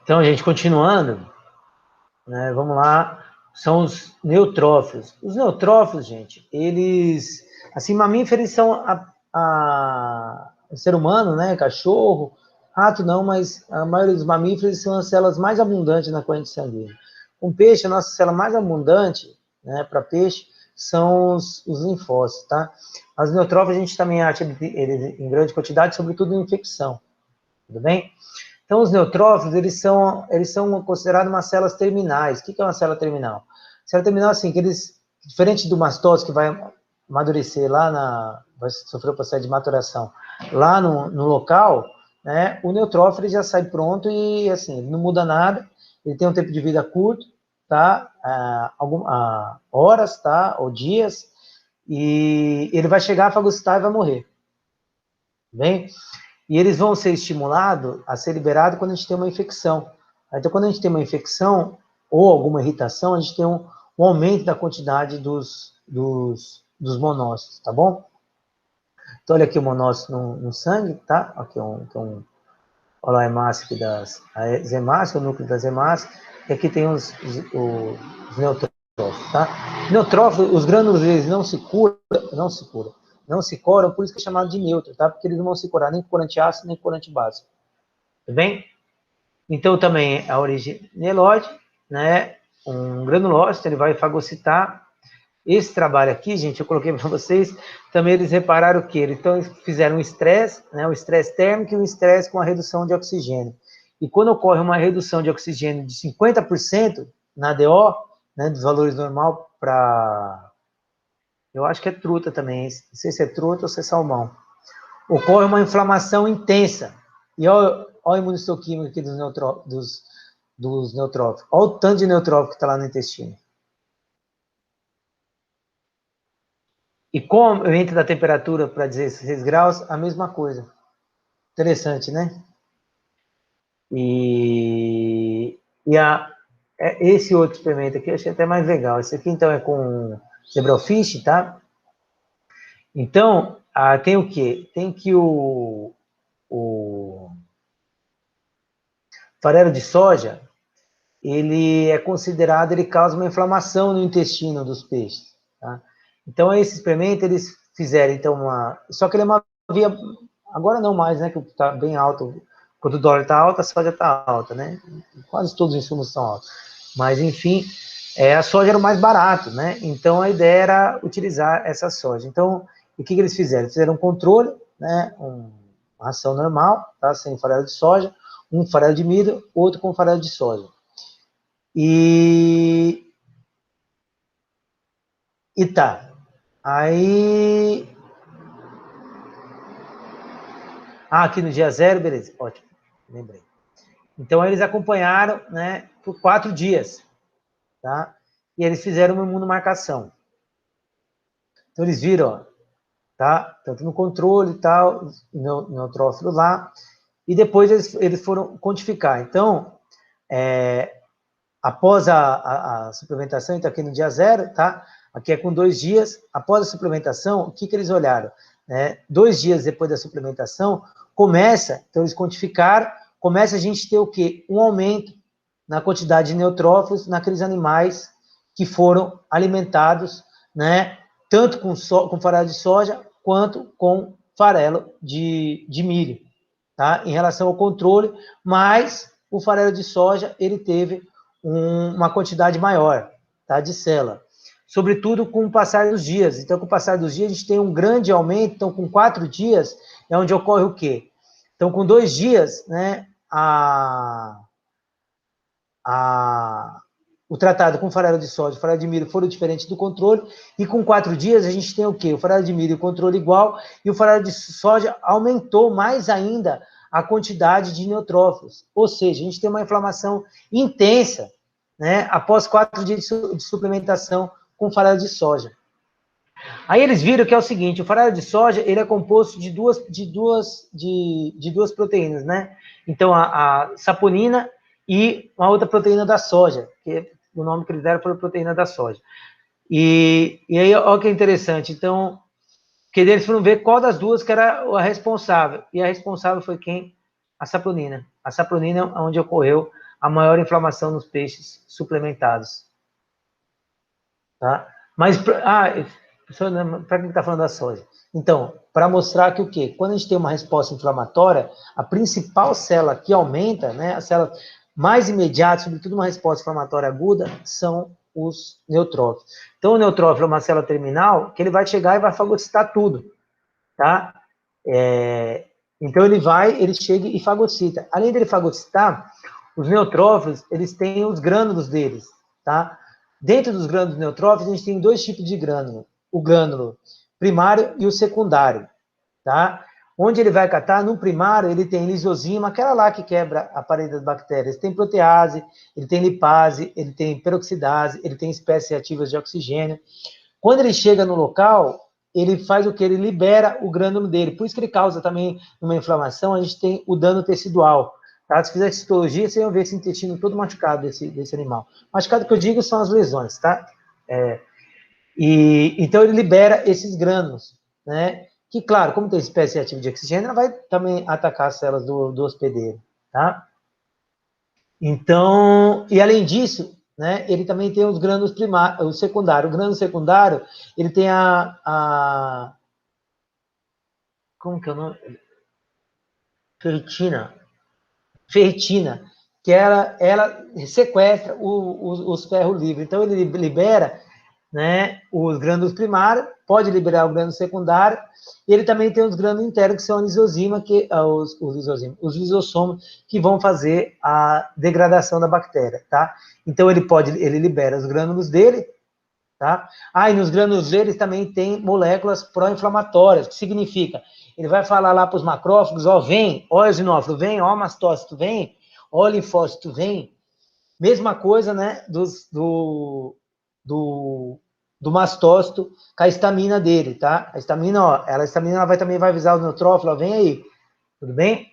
Então, gente, continuando, né, vamos lá, são os neutrófilos. Os neutrófilos, gente, eles, assim, mamíferos são o ser humano, né, cachorro, rato não, mas a maioria dos mamíferos são as células mais abundantes na corrente sanguínea. Com peixe, a nossa célula mais abundante, né, para peixe, são os linfócitos, tá? As neutrófilos a gente também acha eles em grande quantidade, sobretudo em infecção, tudo bem? Então, os neutrófilos, eles são considerados umas células terminais. O que é uma célula terminal? Célula terminal, assim, que eles, diferente do mastose, que vai amadurecer vai sofrer o processo de maturação lá no local, né, o neutrófilo já sai pronto e, assim, ele não muda nada, ele tem um tempo de vida curto, tá, horas, tá, ou dias, e ele vai chegar a fagocitar e vai morrer, bem? E eles vão ser estimulados a ser liberados quando a gente tem uma infecção. Então, quando a gente tem uma infecção ou alguma irritação, a gente tem um aumento da quantidade dos monócitos, tá bom? Então, olha aqui o monócito no sangue, tá? Aqui olha a hemácia as hemácias, o núcleo das hemácias, e aqui tem os neutrófilos, tá? Neutrófilos, os grânulos, eles não se coram, por isso que é chamado de neutro, tá? Porque eles não vão se corar nem com corante ácido, nem com corante básico. Tudo bem? Então, também a origem mieloide, né? Um granulócito, ele vai fagocitar. Esse trabalho aqui, gente, eu coloquei para vocês, também eles repararam o quê? Então, eles fizeram um estresse, né? Um estresse térmico e um estresse com a redução de oxigênio. E quando ocorre uma redução de oxigênio de 50% na DO, né, dos valores normal para... Eu acho que é truta também, não sei se é truta ou se é salmão. Ocorre uma inflamação intensa. E olha a imunistoquímica aqui dos neutrófilos. Olha o tanto de neutrófilo que está lá no intestino. E como eu entro da temperatura para 16 graus, a mesma coisa. Interessante, né? Esse outro experimento aqui eu achei até mais legal. Esse aqui, então, é com zebrafish, tá? Então, tem o quê? Tem que o farelo de soja, ele é considerado, ele causa uma inflamação no intestino dos peixes, tá? Então, esse experimento, eles fizeram, então, só que ele é uma via, agora não mais, né, que está bem alto, quando o dólar está alto, a soja está alta, né? Quase todos os insumos são altos. Mas, enfim, a soja era o mais barato, né? Então, a ideia era utilizar essa soja. Então, o que eles fizeram? Fizeram um controle, né, uma ração normal, tá, sem farelo de soja, um farelo de milho, outro com farelo de soja. E tá. Aí. Aqui no dia 0, beleza. Ótimo. Lembrei. Então, eles acompanharam, né, por 4 dias. Tá? E eles fizeram uma imunomarcação. Então, eles viram, ó, tá? Tanto no controle e tal, no neutrófilo lá. E depois eles foram quantificar. Então, após a suplementação, então aqui no dia 0, tá? Aqui é com 2 dias. Após a suplementação, o que eles olharam? 2 dias depois da suplementação, então eles quantificaram, começa a gente ter o quê? Um aumento na quantidade de neutrófilos naqueles animais que foram alimentados, né? Tanto com farelo de soja, quanto com farelo de milho, tá? Em relação ao controle, mas o farelo de soja, ele teve uma quantidade maior, tá, de célula. Sobretudo com o passar dos dias. Então, com o passar dos dias, a gente tem um grande aumento. Então, com 4 dias, é onde ocorre o quê? Então, com 2 dias, né, o tratado com farelo de soja e farelo de milho foram diferentes do controle, e com 4 dias a gente tem o quê? O farelo de milho e o controle igual, e o farelo de soja aumentou mais ainda a quantidade de neutrófilos. Ou seja, a gente tem uma inflamação intensa, né, após 4 dias de suplementação com farelo de soja. Aí eles viram que é o seguinte, o farelo de soja, ele é composto de duas proteínas, né? Então, a saponina e uma outra proteína da soja, que o nome que eles deram foi proteína da soja. E aí, olha que interessante, então, que eles foram ver qual das duas que era a responsável, e a responsável foi quem? A saponina. A saponina é onde ocorreu a maior inflamação nos peixes suplementados. Tá? Mas, para quem está falando da soja? Então, para mostrar que o quê? Quando a gente tem uma resposta inflamatória, a principal célula que aumenta, né, a célula mais imediata, sobretudo uma resposta inflamatória aguda, são os neutrófilos. Então, o neutrófilo é uma célula terminal que ele vai chegar e vai fagocitar tudo, tá? Então, ele chega e fagocita. Além dele fagocitar, os neutrófilos, eles têm os grânulos deles, tá? Dentro dos grânulos neutrófilos, a gente tem dois tipos de grânulo. O grânulo primário e o secundário, tá? Onde ele vai catar, no primário, ele tem lisozima, aquela lá que quebra a parede das bactérias. Tem protease, ele tem lipase, ele tem peroxidase, ele tem espécies ativas de oxigênio. Quando ele chega no local, ele faz o que? Ele libera o grânulo dele. Por isso que ele causa também uma inflamação, a gente tem o dano tecidual. Tá? Se fizer citologia, vocês vão ver esse intestino todo machucado desse animal. Machucado que eu digo são as lesões, tá? Então ele libera esses grânulos, né? Que, claro, como tem espécie ativa de oxigênio, ela vai também atacar as células do hospedeiro, tá? Então, e além disso, né, ele também tem os grânulos primários, o secundário. O grânulo secundário, ele tem como que é o nome? Ferritina, que ela sequestra os ferros livres. Então, ele libera, né, os grânulos primários, pode liberar o grânulo secundário, e ele também tem os grânulos internos, que são a lisozima, os lisossomos, que vão fazer a degradação da bactéria, tá? Então, ele libera os grânulos dele, tá? E nos grânulos dele também tem moléculas pró-inflamatórias, que significa, ele vai falar lá para os macrófagos, vem, eosinófilo, vem, mastócito, vem, linfócito, vem. Mesma coisa, né, do mastócito com a histamina dele, tá? A histamina, ela também vai avisar o neutrófilo, vem aí, tudo bem?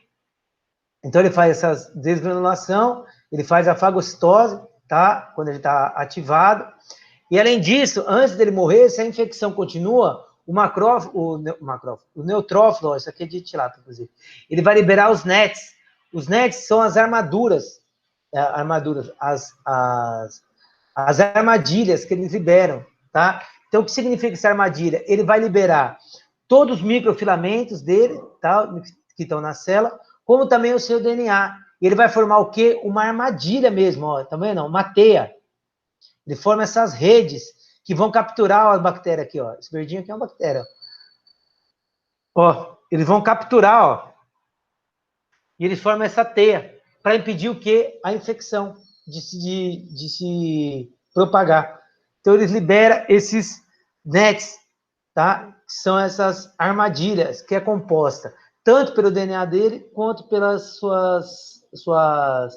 Então, ele faz essa desgranulação, ele faz a fagocitose, tá? Quando ele está ativado. E, além disso, antes dele morrer, se a infecção continua, o neutrófilo, isso aqui é de tilápia, inclusive, ele vai liberar os NETs. Os NETs são as as armadilhas que eles liberam, tá? Então, o que significa essa armadilha? Ele vai liberar todos os microfilamentos dele, tá? Que estão na célula, como também o seu DNA. E ele vai formar o quê? Uma armadilha mesmo, ó, tá vendo? Uma teia. Ele forma essas redes que vão capturar a bactéria aqui, ó. Esse verdinho aqui é uma bactéria. Ó, eles vão capturar, ó. E eles formam essa teia para impedir o quê? A infecção de se propagar. Então, eles liberam esses NETs, tá? Que são essas armadilhas, que é composta tanto pelo DNA dele, quanto pelas suas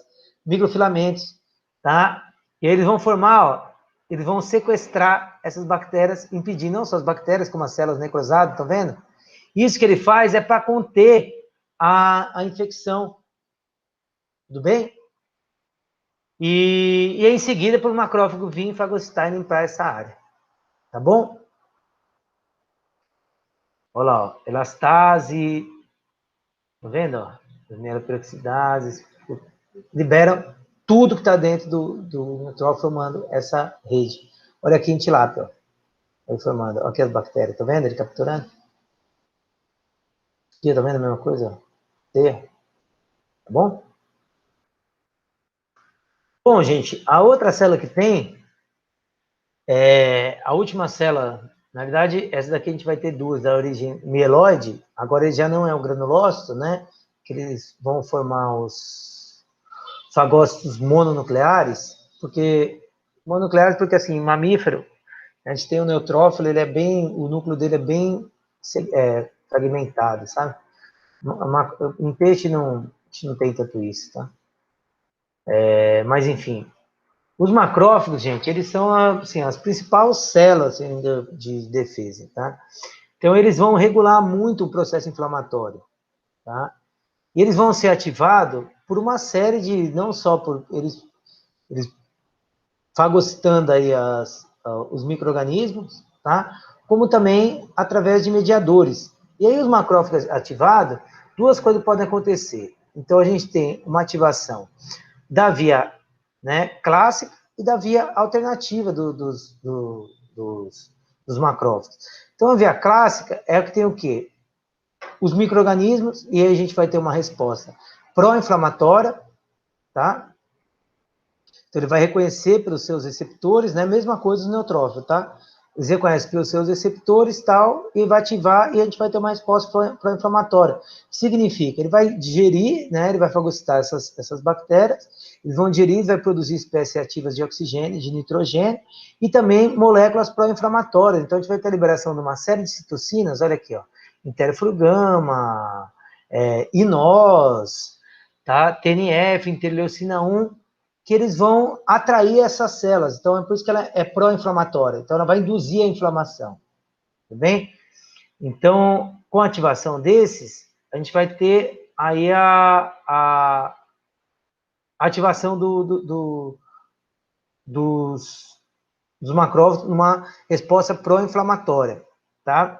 microfilamentos, tá? E aí eles vão formar, ó, eles vão sequestrar essas bactérias, impedir não só as bactérias, como as células necrosadas, estão vendo? Isso que ele faz é para conter a infecção, tudo bem? E em seguida, para o macrófago vir fagocitar e limpar essa área, tá bom? Olha lá, ó, elastase, tá vendo? Ó? Peroxidase, liberam tudo que está dentro do neutrófilo formando essa rede. Olha aqui em tilápia, ó. Ele formando, olha aqui as bactérias, tá vendo? Ele capturando. Aqui, tá vendo a mesma coisa? T, tá bom? Bom, gente, a outra célula que tem é a última célula. Na verdade, essa daqui a gente vai ter duas, da origem mieloide. Agora ele já não é o granulócito, né? Que eles vão formar os fagócitos mononucleares, porque assim, mamífero, a gente tem o neutrófilo, o núcleo dele é bem fragmentado, sabe? Em peixe a gente não tem tanto isso, tá? Mas, enfim, os macrófagos, gente, eles são assim, as principais células assim, de defesa, tá? Então, eles vão regular muito o processo inflamatório, tá? E eles vão ser ativados por uma série de, não só por eles fagocitando aí os micro-organismos, tá? Como também através de mediadores. E aí os macrófagos ativados, duas coisas podem acontecer. Então, a gente tem uma ativação da via, né, clássica e da via alternativa dos macrófagos. Então, a via clássica é a que tem o quê? Os micro-organismos, e aí a gente vai ter uma resposta pró-inflamatória, tá? Então, ele vai reconhecer pelos seus receptores, né? Mesma coisa no neutrófilo, tá? Eles reconhecem pelos seus receptores tal, e vai ativar, e a gente vai ter uma resposta pró-inflamatória. Significa, ele vai digerir, né? Ele vai fagocitar essas bactérias, eles vão digerir, vai produzir espécies ativas de oxigênio, de nitrogênio, e também moléculas pró-inflamatórias. Então, a gente vai ter a liberação de uma série de citocinas, olha aqui, ó, interferon-gama, INOS, tá? TNF, interleucina 1, que eles vão atrair essas células. Então, é por isso que ela é pró-inflamatória. Então, ela vai induzir a inflamação. Tudo bem? Então, com a ativação desses, a gente vai ter aí a ativação dos macrófagos numa resposta pró-inflamatória, tá?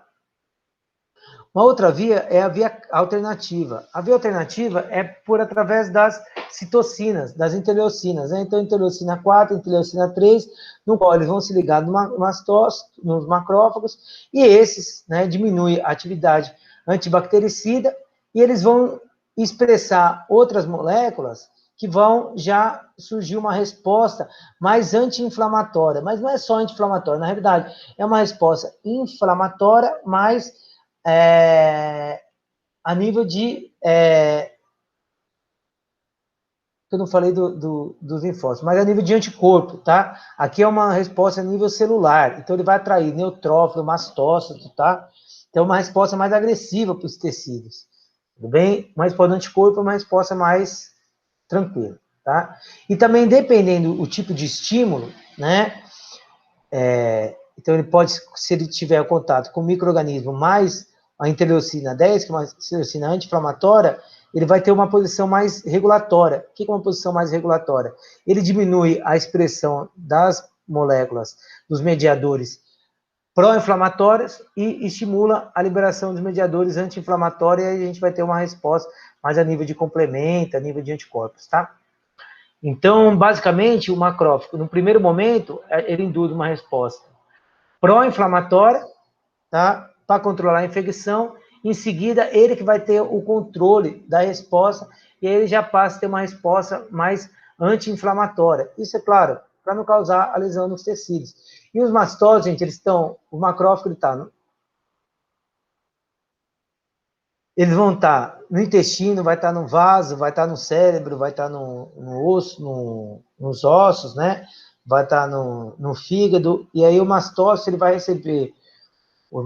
Uma outra via é a via alternativa. A via alternativa é por através das citocinas, das interleucinas, né? Então, interleucina 4, interleucina 3, no qual eles vão se ligar nos macrófagos, e esses, né, diminuem a atividade antibactericida, e eles vão expressar outras moléculas que vão já surgir uma resposta mais anti-inflamatória. Mas não é só anti-inflamatória, na realidade, é uma resposta inflamatória, mas a nível de... eu não falei dos linfócitos, mas a nível de anticorpo, tá? Aqui é uma resposta a nível celular, então ele vai atrair neutrófilo, mastócito, tá? Então é uma resposta mais agressiva para os tecidos, tudo bem? Uma resposta de anticorpo é uma resposta mais tranquila, tá? E também, dependendo do tipo de estímulo, né? Então ele pode, se ele tiver contato com o micro-organismo mais a interleucina 10, que é uma interleucina anti-inflamatória, ele vai ter uma posição mais regulatória. O que é uma posição mais regulatória? Ele diminui a expressão das moléculas, dos mediadores pró-inflamatórios e estimula a liberação dos mediadores anti-inflamatórios, e aí a gente vai ter uma resposta mais a nível de complemento, a nível de anticorpos, tá? Então, basicamente, o macrófago, no primeiro momento, ele induz uma resposta pró-inflamatória, tá? Para controlar a infecção. Em seguida, ele que vai ter o controle da resposta, e aí ele já passa a ter uma resposta mais anti-inflamatória. Isso é claro, para não causar a lesão nos tecidos. E os mastócitos, gente, o macrófago, eles vão estar no intestino, vai estar no vaso, vai estar no cérebro, vai estar no osso, nos ossos, né? Vai estar no fígado, e aí o mastócito, ele vai receber, os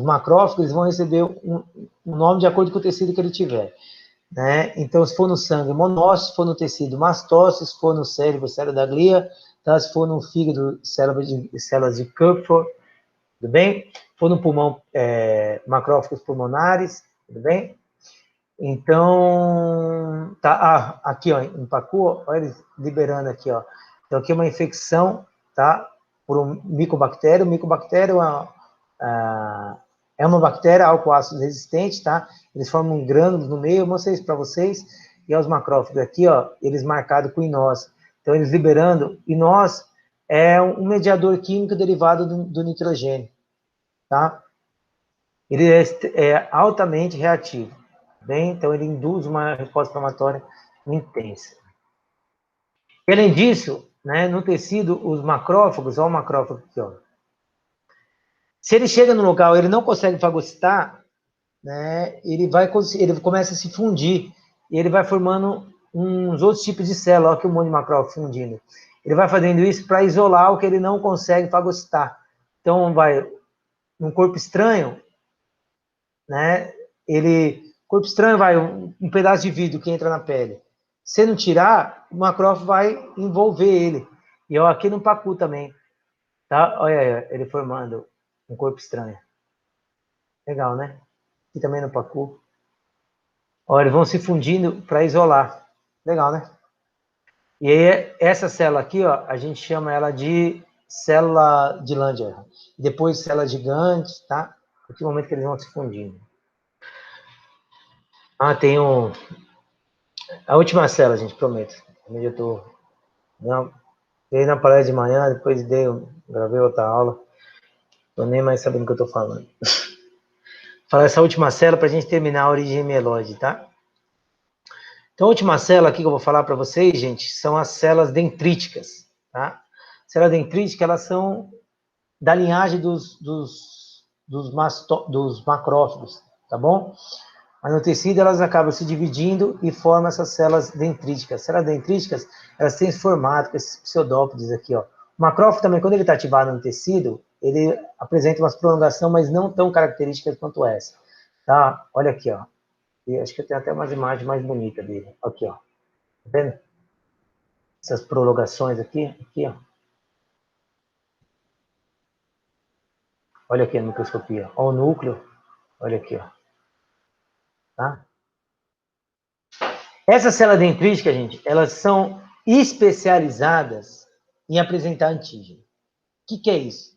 macrófagos vão receber um nome de acordo com o tecido que ele tiver, né? Então, se for no sangue, monócito, se for no tecido, mastócito, se for no cérebro, célula da glia, tá? Se for no fígado, células de Kupffer, tudo bem? Se for no pulmão, macrófagos pulmonares, tudo bem? Então, tá, aqui, ó, em Pacu, olha eles liberando aqui, ó. Então, aqui é uma infecção, tá? Por um micobactério. O micobactério é uma bactéria álcool-ácido resistente, tá? Eles formam grânulos no meio, eu mostrei isso para vocês. E os macrófagos aqui, ó, eles marcados com INOS. Então, eles liberando. INOS é um mediador químico derivado do nitrogênio, tá? Ele é altamente reativo, bem? Então, ele induz uma resposta inflamatória intensa. E, além disso, né, no tecido, os macrófagos, olha o macrófago aqui, ó. Se ele chega no local e ele não consegue fagocitar, né, ele começa a se fundir, e ele vai formando uns outros tipos de célula, olha que um monte de macrófago fundindo. Ele vai fazendo isso para isolar o que ele não consegue fagocitar. Então, vai, num corpo estranho, né, corpo estranho, vai, um pedaço de vidro que entra na pele. Se não tirar, o macrófago vai envolver ele. E ó, aqui no pacu também, tá? Olha aí, ele formando um corpo estranho. Legal, né? Aqui também no pacu. Ó, eles vão se fundindo para isolar. Legal, né? E aí, essa célula aqui, ó, a gente chama ela de célula de Langer. Depois célula gigante, tá? No momento que eles vão se fundindo. Tem A última célula, gente, prometo. Eu tô... Não, dei na palestra de manhã, depois gravei outra aula. Tô nem mais sabendo o que eu tô falando. Falar essa última célula para a gente terminar a origem mieloide, tá? Então, a última célula aqui que eu vou falar para vocês, gente, são as células dendríticas, tá? Células dendríticas, elas são da linhagem dos macrófagos, tá bom? Mas no tecido elas acabam se dividindo e formam essas células dendríticas. Células dendríticas, elas têm esse formato com esses pseudópodes aqui, ó. O macrófago também, quando ele está ativado no tecido, ele apresenta uma prolongação, mas não tão característica quanto essa, tá? Olha aqui, ó. E acho que eu tenho até umas imagens mais bonitas dele. Aqui, ó. Tá vendo? Essas prolongações aqui, ó. Olha aqui a microscopia. Olha o núcleo. Olha aqui, ó. Tá? Essas células dendríticas, gente, elas são especializadas em apresentar antígeno. O que é isso?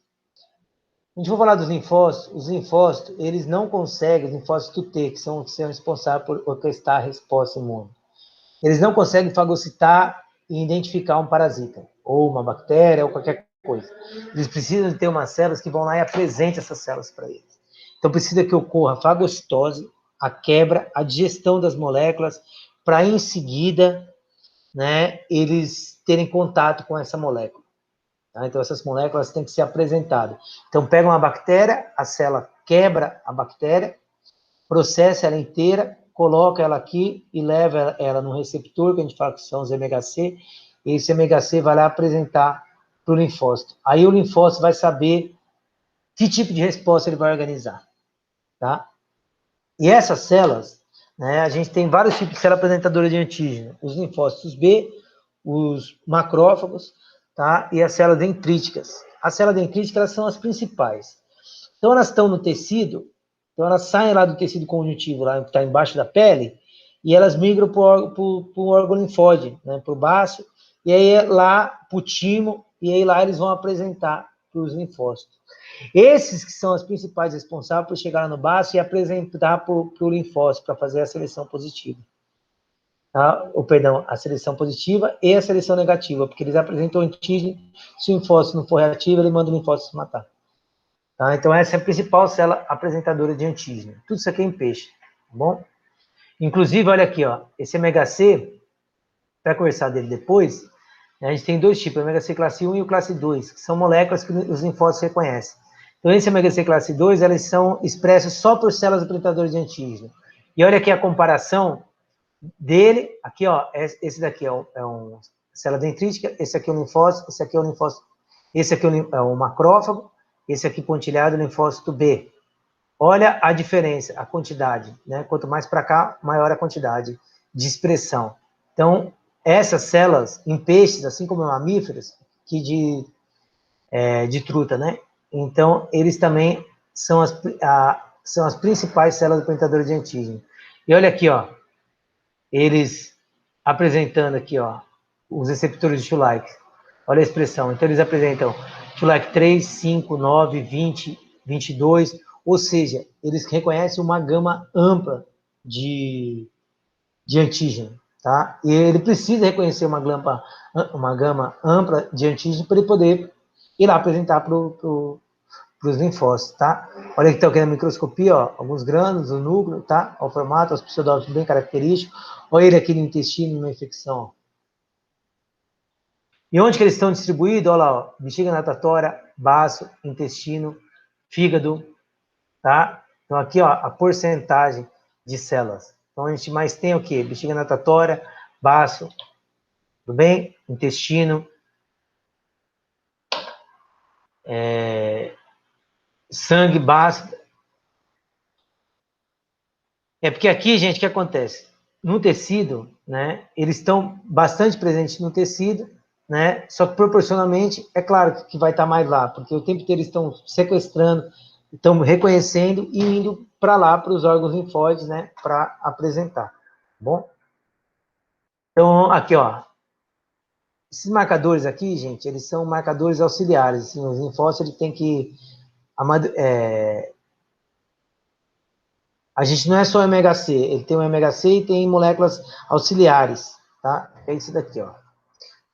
A gente vai falar dos linfócitos. Os linfócitos, eles não conseguem, os linfócitos T, que são responsáveis por orquestrar a resposta imune, eles não conseguem fagocitar e identificar um parasita, ou uma bactéria, ou qualquer coisa. Eles precisam de ter umas células que vão lá e apresentem essas células para eles. Então, precisa que ocorra a fagocitose, a quebra, a digestão das moléculas, para em seguida, né, eles terem contato com essa molécula. Tá? Então, essas moléculas têm que ser apresentadas. Então, pega uma bactéria, a célula quebra a bactéria, processa ela inteira, coloca ela aqui e leva ela no receptor, que a gente fala que são os MHC, e esse MHC vai lá apresentar para o linfócito. Aí o linfócito vai saber que tipo de resposta ele vai organizar, tá? E essas células, né, a gente tem vários tipos de célula apresentadora de antígeno. Os linfócitos B, os macrófagos, tá? E as células dendríticas. As células dendríticas, elas são as principais. Então, elas estão no tecido, então elas saem lá do tecido conjuntivo, lá que está embaixo da pele, e elas migram para o órgão linfóide, né, para o baço, e aí lá para o timo, e aí lá eles vão apresentar para os linfócitos. Esses que são as principais responsáveis por chegar no baço e apresentar para o linfócito, para fazer a seleção positiva. Tá? Ou, perdão, a seleção positiva e a seleção negativa, porque eles apresentam o antígeno, se o linfócito não for reativo, ele manda o linfócito se matar. Tá? Então, essa é a principal célula apresentadora de antígeno. Tudo isso aqui é em peixe, tá bom? Inclusive, olha aqui, ó, esse MHC, para conversar dele depois, né, a gente tem dois tipos, o MHC classe 1 e o classe 2, que são moléculas que os linfócitos reconhecem. Então, esse MHC classe 2, elas são expressas só por células apresentadoras de antígeno. E olha aqui a comparação dele, aqui, ó, esse daqui é um célula dendrítica, esse aqui é um linfócito, esse aqui é um linfócito, esse aqui é um macrófago, esse aqui pontilhado, linfócito B. Olha a diferença, a quantidade, né? Quanto mais para cá, maior a quantidade de expressão. Então, essas células em peixes, assim como em mamíferos, que de truta, né? Então, eles também são as principais células apresentadoras de antígeno. E olha aqui, ó, eles apresentando aqui, ó, os receptores de Schulike. Olha a expressão. Então, eles apresentam Schulike 3, 5, 9, 20, 22, ou seja, eles reconhecem uma gama ampla de antígeno, tá? E ele precisa reconhecer uma gama ampla de antígeno para ele poder ir lá apresentar para os linfócitos, tá? Olha aqui, tá aqui na microscopia, ó, alguns grânulos, o núcleo, tá? O formato, os pseudófilos bem característicos. Olha ele aqui no intestino, na infecção. E onde que eles estão distribuídos? Olha lá, ó, bexiga natatória, baço, intestino, fígado, tá? Então aqui, ó, a porcentagem de células. Então a gente mais tem o quê? Bexiga natatória, baço, tudo bem? Intestino, sangue, baço. É porque aqui, gente, o que acontece? No tecido, né, eles estão bastante presentes no tecido, né, só que proporcionalmente, é claro que vai estar mais lá, porque o tempo inteiro eles estão sequestrando, estão reconhecendo e indo para lá, para os órgãos linfóides, né, para apresentar, tá bom? Então, aqui, ó, esses marcadores aqui, gente, eles são marcadores auxiliares, assim, os linfócitos, ele tem que A gente não é só MHC, ele tem o MHC e tem moléculas auxiliares, tá? É isso daqui, ó.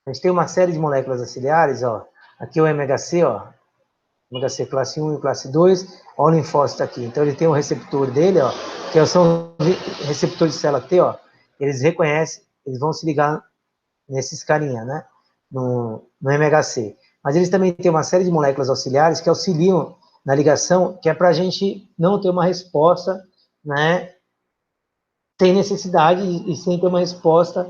A gente tem uma série de moléculas auxiliares, ó. Aqui é o MHC, ó. MHC classe 1 e classe 2. Ó o linfócito aqui. Então ele tem o receptor dele, ó, que são receptores de célula T, ó. Eles reconhecem, eles vão se ligar nesses carinha, né? No MHC. Mas eles também têm uma série de moléculas auxiliares que auxiliam na ligação, que é para a gente não ter uma resposta, né? Sem necessidade e sem ter uma resposta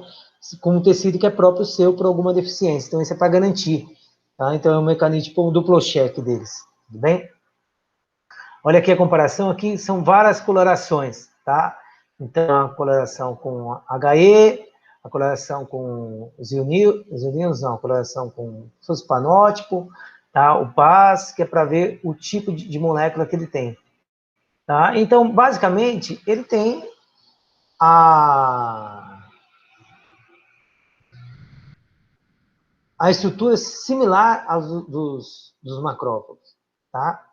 com um tecido que é próprio seu por alguma deficiência. Então, isso é para garantir. Tá? Então, é um mecanismo tipo um duplo check deles. Tudo bem? Olha aqui a comparação. Aqui são várias colorações. Tá? Então, a coloração com HE, a coloração com os ioninos, não, a coloração com fosfanótipo, tá? O PAS, que é para ver o tipo de molécula que ele tem. Tá? Então, basicamente, ele tem a estrutura similar aos dos macrófagos, tá?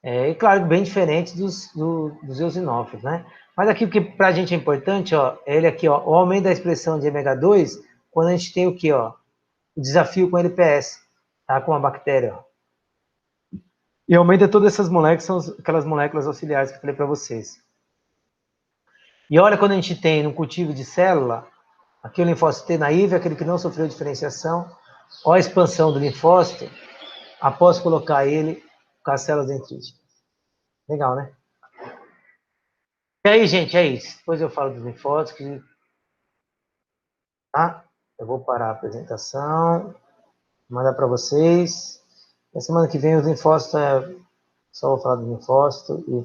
E claro, bem diferente dos eosinófilos, né? Mas aqui o que para a gente é importante, ó, é ele aqui, ó, o aumento da expressão de ômega 2 quando a gente tem o que, ó? O desafio com LPS, tá? Com a bactéria, ó. E aumenta todas essas moléculas, são aquelas moléculas auxiliares que eu falei para vocês. E olha quando a gente tem no cultivo de célula, aqui o linfócito T naivo, aquele que não sofreu diferenciação, olha a expansão do linfócito, após colocar ele com as células dendríticas. Legal, né? E aí, gente, é isso. Depois eu falo dos linfócitos, tá? Eu vou parar a apresentação, mandar para vocês. Na semana que vem os linfócitos, só vou falar do linfócito e